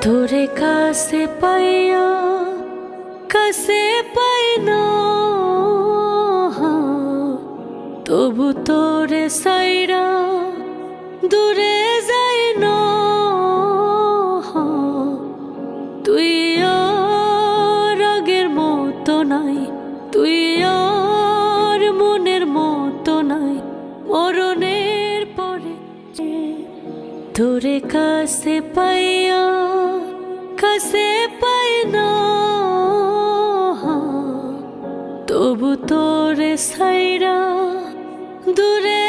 তোরে কাছে পাইয়া কাছে পাই না, তবু তোরে সাইরা দূরে যাই না। তুই আর আগের মতো নাই, তুই আর মনের মতো নাই, মরণের পরে তোরে কাছে পাইয়া কাছে পাই না, তবু তোরে সাইরা দূরে